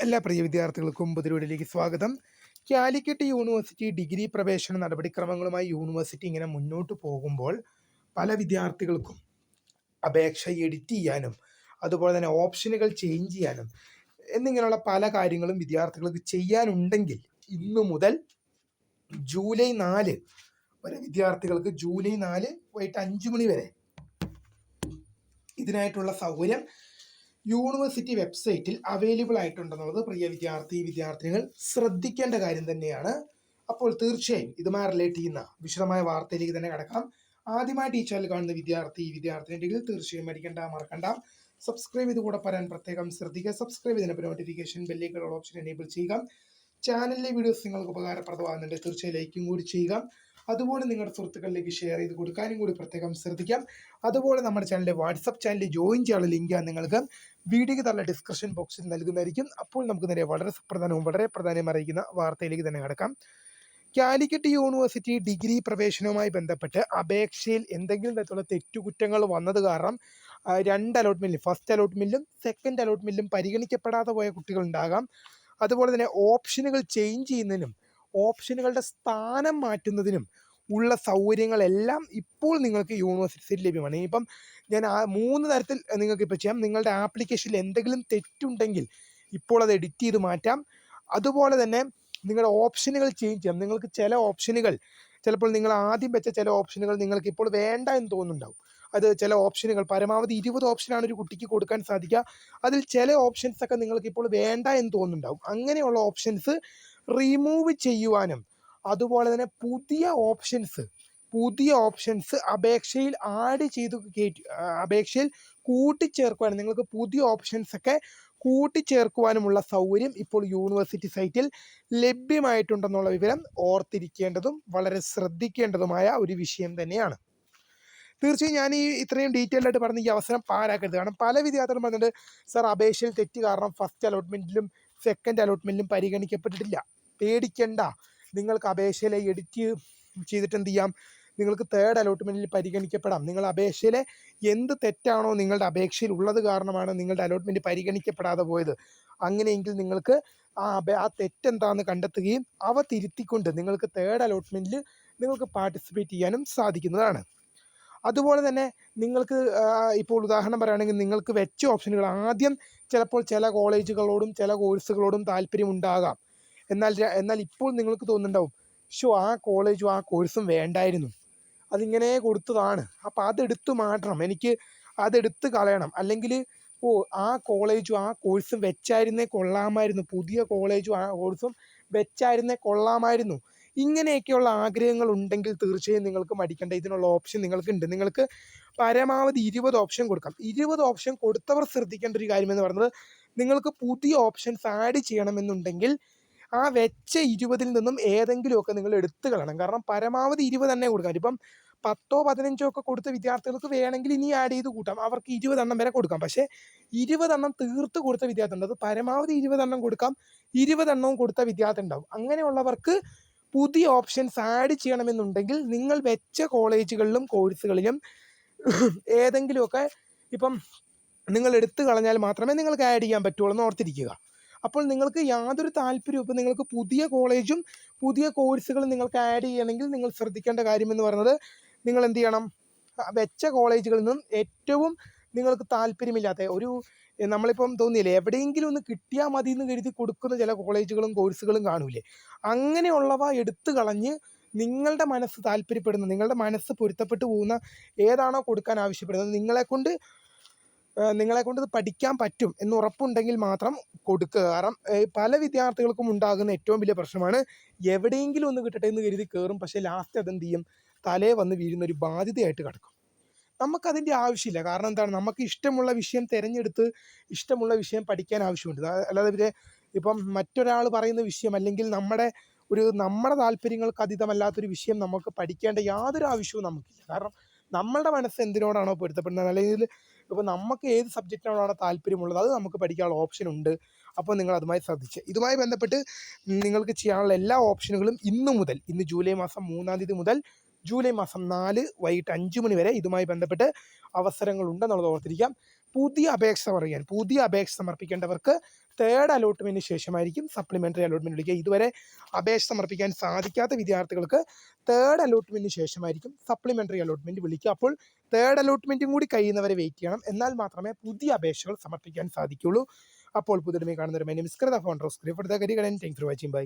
എല്ലാ പ്രിയ വിദ്യാർത്ഥികൾക്കും പുതിയൊരിലേക്ക് സ്വാഗതം. കാലിക്കറ്റ് യൂണിവേഴ്സിറ്റി ഡിഗ്രി പ്രവേശന നടപടിക്രമങ്ങളുമായി യൂണിവേഴ്സിറ്റി ഇങ്ങനെ മുന്നോട്ട് പോകുമ്പോൾ പല വിദ്യാർത്ഥികൾക്കും അപേക്ഷ എഡിറ്റ് ചെയ്യാനും അതുപോലെ തന്നെ ഓപ്ഷനുകൾ ചേഞ്ച് ചെയ്യാനും എന്നിങ്ങനെയുള്ള പല കാര്യങ്ങളും വിദ്യാർത്ഥികൾക്ക് ചെയ്യാനുണ്ടെങ്കിൽ ഇന്നു മുതൽ ജൂലൈ 4 വരെ വിദ്യാർത്ഥികൾക്ക് ജൂലൈ 4 വൈകിട്ട് 5 മണി വരെ ഇതിനായിട്ടുള്ള സൗകര്യം യൂണിവേഴ്സിറ്റി വെബ്സൈറ്റിൽ അവൈലബിൾ ആയിട്ടുണ്ടെന്നുള്ളത് പ്രിയ വിദ്യാർത്ഥിനികൾ ശ്രദ്ധിക്കേണ്ട കാര്യം തന്നെയാണ്. അപ്പോൾ തീർച്ചയായും ഇതുമായി റിലേറ്റ് ചെയ്യുന്ന വിശദമായ വാർത്തയിലേക്ക് തന്നെ കടക്കാം. ആദ്യമായിട്ട് ഈ ചാനൽ കാണുന്ന വിദ്യാർത്ഥിനികൾ തീർച്ചയായും മറക്കണ്ട സബ്സ്ക്രൈബ് ചെയ്ത് കൂടെ പറയാൻ പ്രത്യേകം ശ്രദ്ധിക്കുക. സബ്സ്ക്രൈബ് ചെയ്തതിനൊപ്പം നോട്ടിഫിക്കേഷൻ ബെല്ലിലേക്കുള്ള ഓപ്ഷൻ എനേബിൾ ചെയ്യുക. ചാനലിലെ വീഡിയോസ് നിങ്ങൾക്ക് ഉപകാരപ്രദമാകുന്നുണ്ട് തീർച്ചയായും ലൈക്കും കൂടി ചെയ്യുക. അതുപോലെ നിങ്ങളുടെ സുഹൃത്തുക്കളിലേക്ക് ഷെയർ ചെയ്ത് കൊടുക്കാനും കൂടി പ്രത്യേകം ശ്രദ്ധിക്കാം. അതുപോലെ നമ്മുടെ ചാനലിലെ വാട്സപ്പ് ചാനലിൽ ജോയിൻ ചെയ്യാനുള്ള ലിങ്ക് നിങ്ങൾക്ക് വീഡിയോയ്ക്ക് തന്നെ ഡിസ്ക്രിപ്ഷൻ ബോക്സിൽ നൽകുന്നതായിരിക്കും. അപ്പോൾ നമുക്ക് നേരെ വളരെ പ്രധാനം അറിയിക്കുന്ന വാർത്തയിലേക്ക് തന്നെ കിടക്കാം. കാലിക്കറ്റ് യൂണിവേഴ്സിറ്റി ഡിഗ്രി പ്രവേശനവുമായി ബന്ധപ്പെട്ട് അപേക്ഷയിൽ എന്തെങ്കിലും തരത്തിലുള്ള തെറ്റുകുറ്റങ്ങൾ വന്നത് കാരണം 2 അലോട്ട്മെന്റിലും ഫസ്റ്റ് അലോട്ട്മെന്റിലും സെക്കൻഡ് അലോട്ട്മെന്റിലും പരിഗണിക്കപ്പെടാതെ പോയ കുട്ടികളുണ്ടാകാം. അതുപോലെ തന്നെ ഓപ്ഷനുകൾ ചേഞ്ച് ചെയ്യുന്നതിനും ഓപ്ഷനുകളുടെ സ്ഥാനം മാറ്റുന്നതിനും ഉള്ള സൗകര്യങ്ങളെല്ലാം ഇപ്പോൾ നിങ്ങൾക്ക് യൂണിവേഴ്സിറ്റിയിൽ ലഭ്യമാണ്. ഇപ്പം ഞാൻ 3 തരത്തിൽ നിങ്ങൾക്ക് ഇപ്പോൾ ചെയ്യാം. നിങ്ങളുടെ ആപ്ലിക്കേഷനിൽ എന്തെങ്കിലും തെറ്റുണ്ടെങ്കിൽ ഇപ്പോൾ അത് എഡിറ്റ് ചെയ്ത് മാറ്റാം. അതുപോലെ തന്നെ നിങ്ങളുടെ ഓപ്ഷനുകൾ ചേഞ്ച് ചെയ്യാം. നിങ്ങൾക്ക് ചില ഓപ്ഷനുകൾ ചിലപ്പോൾ നിങ്ങൾ ആദ്യം വെച്ച ചില ഓപ്ഷനുകൾ നിങ്ങൾക്ക് ഇപ്പോൾ വേണ്ട എന്ന് തോന്നുന്നുണ്ടാവും. അത് ചില ഓപ്ഷനുകൾ പരമാവധി 20 ഓപ്ഷനാണ് ഒരു കുട്ടിക്ക് കൊടുക്കാൻ സാധിക്കുക. അതിൽ ചില ഓപ്ഷൻസ് ഒക്കെ നിങ്ങൾക്ക് ഇപ്പോൾ വേണ്ട എന്ന് തോന്നുന്നുണ്ടാവും. അങ്ങനെയുള്ള ഓപ്ഷൻസ് റിമൂവ് ചെയ്യുവാനും അതുപോലെ തന്നെ പുതിയ ഓപ്ഷൻസ് അപേക്ഷയിൽ ആഡ് ചെയ്ത് അപേക്ഷയിൽ കൂട്ടിച്ചേർക്കുവാനും നിങ്ങൾക്ക് പുതിയ ഓപ്ഷൻസ് ഒക്കെ കൂട്ടിച്ചേർക്കുവാനുമുള്ള സൗകര്യം ഇപ്പോൾ യൂണിവേഴ്സിറ്റി സൈറ്റിൽ ലഭ്യമായിട്ടുണ്ടെന്നുള്ള വിവരം ഓർത്തിരിക്കേണ്ടതും വളരെ ശ്രദ്ധിക്കേണ്ടതുമായ ഒരു വിഷയം തന്നെയാണ്. തീർച്ചയായും ഞാൻ ഇത്രയും ഡീറ്റെയിൽ ആയിട്ട് പറഞ്ഞ ഈ അവസരം പാഴാക്കരുത്. കാരണം പല വിദ്യാർത്ഥികളും പറഞ്ഞിട്ട് സാർ അപേക്ഷയിൽ തെറ്റ് കാരണം ഫസ്റ്റ് അലോട്ട്മെന്റിലും സെക്കൻഡ് അലോട്ട്മെന്റിലും പരിഗണിക്കപ്പെട്ടിട്ടില്ല. പേടിക്കണ്ട, നിങ്ങൾക്ക് അപേക്ഷയിലെ എഡിറ്റ് ചെയ്തിട്ട് എന്ത് ചെയ്യാം, നിങ്ങൾക്ക് തേർഡ് അലോട്ട്മെന്റിൽ പരിഗണിക്കപ്പെടാം. നിങ്ങൾ അപേക്ഷയിലെ എന്ത് തെറ്റാണോ നിങ്ങളുടെ അപേക്ഷയിൽ ഉള്ളത് കാരണമാണ് നിങ്ങളുടെ അലോട്ട്മെന്റ് പരിഗണിക്കപ്പെടാതെ പോയത്, അങ്ങനെയെങ്കിൽ നിങ്ങൾക്ക് ആ തെറ്റെന്താണെന്ന് കണ്ടെത്തുകയും അവ തിരുത്തിക്കൊണ്ട് നിങ്ങൾക്ക് തേർഡ് അലോട്ട്മെന്റിൽ നിങ്ങൾക്ക് പാർട്ടിസിപ്പേറ്റ് ചെയ്യാനും സാധിക്കുന്നതാണ്. അതുപോലെ തന്നെ നിങ്ങൾക്ക് ഇപ്പോൾ ഉദാഹരണം പറയുകയാണെങ്കിൽ നിങ്ങൾക്ക് വെച്ച ഓപ്ഷനുകൾ ആദ്യം ചിലപ്പോൾ ചില കോളേജുകളോടും ചില കോഴ്സുകളോടും താല്പര്യം ഉണ്ടാകാം. എന്നാൽ ഇപ്പോൾ നിങ്ങൾക്ക് തോന്നുന്നുണ്ടാവും, ആ കോളേജും ആ കോഴ്സും വേണ്ടായിരുന്നു, അതിങ്ങനെ കൊടുത്തതാണ്, അപ്പോൾ അതെടുത്ത് മാറ്റണം, എനിക്ക് അതെടുത്ത് കളയണം, അല്ലെങ്കിൽ ആ കോളേജും ആ കോഴ്സും വെച്ചായിരുന്നേ കൊള്ളാമായിരുന്നു, പുതിയ കോളേജും ആ കോഴ്സും വെച്ചായിരുന്നേ കൊള്ളാമായിരുന്നു. ഇങ്ങനെയൊക്കെയുള്ള ആഗ്രഹങ്ങൾ ഉണ്ടെങ്കിൽ തീർച്ചയായും നിങ്ങൾക്ക് മടിക്കേണ്ട, ഇതിനുള്ള ഓപ്ഷൻ നിങ്ങൾക്കുണ്ട്. നിങ്ങൾക്ക് പരമാവധി 20 ഓപ്ഷൻ കൊടുക്കാം. 20 ഓപ്ഷൻ കൊടുത്തവർ ശ്രദ്ധിക്കേണ്ട ഒരു കാര്യം എന്ന് പറയുന്നത്, നിങ്ങൾക്ക് പുതിയ ഓപ്ഷൻസ് ആഡ് ചെയ്യണമെന്നുണ്ടെങ്കിൽ ആ വെച്ച 20-ൽ നിന്നും ഏതെങ്കിലുമൊക്കെ നിങ്ങൾ എടുത്തു കളയണം. കാരണം പരമാവധി 20 തന്നെ കൊടുക്കാം. ഇപ്പം 10ഓ 15ഓ ഒക്കെ കൊടുത്ത വിദ്യാർത്ഥികൾക്ക് വേണമെങ്കിൽ ഇനി ആഡ് ചെയ്ത് കൂട്ടാം, അവർക്ക് 20 എണ്ണം വരെ കൊടുക്കാം. പക്ഷേ 20 എണ്ണം തീർത്ത് കൊടുത്ത വിദ്യാർത്ഥി ഉണ്ട്, അത് പരമാവധി 20 എണ്ണം കൊടുക്കാം. 20 എണ്ണവും കൊടുത്ത വിദ്യാർത്ഥി ഉണ്ടാവും. അങ്ങനെയുള്ളവർക്ക് പുതിയ ഓപ്ഷൻസ് ആഡ് ചെയ്യണമെന്നുണ്ടെങ്കിൽ നിങ്ങൾ വെച്ച കോളേജുകളിലും കോഴ്സുകളിലും ഏതെങ്കിലുമൊക്കെ ഇപ്പം നിങ്ങൾ എടുത്തു കളഞ്ഞാൽ മാത്രമേ നിങ്ങൾക്ക് ആഡ് ചെയ്യാൻ പറ്റുള്ളൂ എന്ന് ഓർത്തിരിക്കുക. അപ്പോൾ നിങ്ങൾക്ക് യാതൊരു താല്പര്യവും ഇപ്പം നിങ്ങൾക്ക് പുതിയ കോളേജും പുതിയ കോഴ്സുകളും നിങ്ങൾക്ക് ആഡ് ചെയ്യണമെങ്കിൽ നിങ്ങൾ ശ്രദ്ധിക്കേണ്ട കാര്യം എന്ന് പറയുന്നത്, നിങ്ങൾ എന്ത് ചെയ്യണം, വെച്ച കോളേജുകളിൽ നിന്നും ഏറ്റവും നിങ്ങൾക്ക് താല്പര്യമില്ലാത്ത നമ്മളിപ്പം തോന്നിയില്ലേ, എവിടെയെങ്കിലും ഒന്ന് കിട്ടിയാൽ മതി എന്ന് കരുതി കൊടുക്കുന്ന ചില കോളേജുകളും കോഴ്സുകളും കാണൂലേ, അങ്ങനെയുള്ളവ എടുത്തു കളഞ്ഞ് നിങ്ങളുടെ മനസ്സ് താല്പര്യപ്പെടുന്ന, നിങ്ങളുടെ മനസ്സ് പൊരുത്തപ്പെട്ടു പോകുന്ന ഏതാണോ കൊടുക്കാൻ ആവശ്യപ്പെടുന്നത്, നിങ്ങളെ കൊണ്ട് ഇത് പഠിക്കാൻ പറ്റും എന്ന് ഉറപ്പുണ്ടെങ്കിൽ മാത്രം കൊടുക്കുക. കാരണം പല വിദ്യാർത്ഥികൾക്കും ഉണ്ടാകുന്ന ഏറ്റവും വലിയ പ്രശ്നമാണ്, എവിടെയെങ്കിലും ഒന്ന് കിട്ടട്ടെ എന്ന് കരുതി കയറും, പക്ഷേ ലാസ്റ്റ് അതെന്ത് ചെയ്യും, തലേ വന്ന് വീഴുന്ന ഒരു ബാധ്യതയായിട്ട് കിടക്കും. നമുക്കതിൻ്റെ ആവശ്യമില്ല. കാരണം എന്താണ്, നമുക്ക് ഇഷ്ടമുള്ള വിഷയം തിരഞ്ഞെടുത്ത് ഇഷ്ടമുള്ള വിഷയം പഠിക്കാൻ ആവശ്യമുണ്ട്. അല്ലാതെ ഇപ്പം മറ്റൊരാൾ പറയുന്ന വിഷയം അല്ലെങ്കിൽ നമ്മുടെ താല്പര്യങ്ങൾക്ക് അതീതമല്ലാത്തൊരു വിഷയം നമുക്ക് പഠിക്കേണ്ട യാതൊരു ആവശ്യവും നമുക്കില്ല. കാരണം നമ്മളുടെ മനസ്സ് എന്തിനോടാണോ പൊരുത്തപ്പെടുന്നത്, അല്ലെങ്കിൽ ഇപ്പോൾ നമുക്ക് ഏത് സബ്ജക്റ്റിനോടാണോ താല്പര്യമുള്ളത് അത് നമുക്ക് പഠിക്കാനുള്ള ഓപ്ഷൻ ഉണ്ട്. അപ്പോൾ നിങ്ങൾ അതുമായി ശ്രദ്ധിച്ച് ഇതുമായി ബന്ധപ്പെട്ട് നിങ്ങൾക്ക് ചെയ്യാനുള്ള എല്ലാ ഓപ്ഷനുകളും ഇന്ന് ജൂലൈ മാസം 3-ാം തീയതി മുതൽ ജൂലൈ മാസം 4 വൈകിട്ട് 5 മണി വരെ ഇതുമായി ബന്ധപ്പെട്ട് അവസരങ്ങളുണ്ടെന്നുള്ളത് ഓർത്തിരിക്കാം. പുതിയ അപേക്ഷ സമർപ്പിക്കേണ്ടവർക്ക് തേർഡ് അലോട്ട്മെന്റിന് ശേഷമായിരിക്കും സപ്ലിമെന്ററി അലോട്ട്മെന്റ് വിളിക്കുക. ഇതുവരെ അപേക്ഷ സമർപ്പിക്കാൻ സാധിക്കാത്ത വിദ്യാർത്ഥികൾക്ക് തേർഡ് അലോട്ട്മെന്റിന് ശേഷമായിരിക്കും സപ്ലിമെന്ററി അലോട്ട്മെന്റ് വിളിക്കുക. അപ്പോൾ തേർഡ് അലോട്ട്മെന്റും കൂടി കഴിയുന്നവരെ വെയിറ്റ് ചെയ്യണം. എന്നാൽ മാത്രമേ പുതിയ അപേക്ഷകൾ സമർപ്പിക്കാൻ സാധിക്കുകയുള്ളൂ. അപ്പോൾ പുതിയ കാണുന്നവരുമായി നമസ്കൃത ഫോൺ റോസ് താങ്ക് ഫോർ വാച്ചിങ്. ബൈ.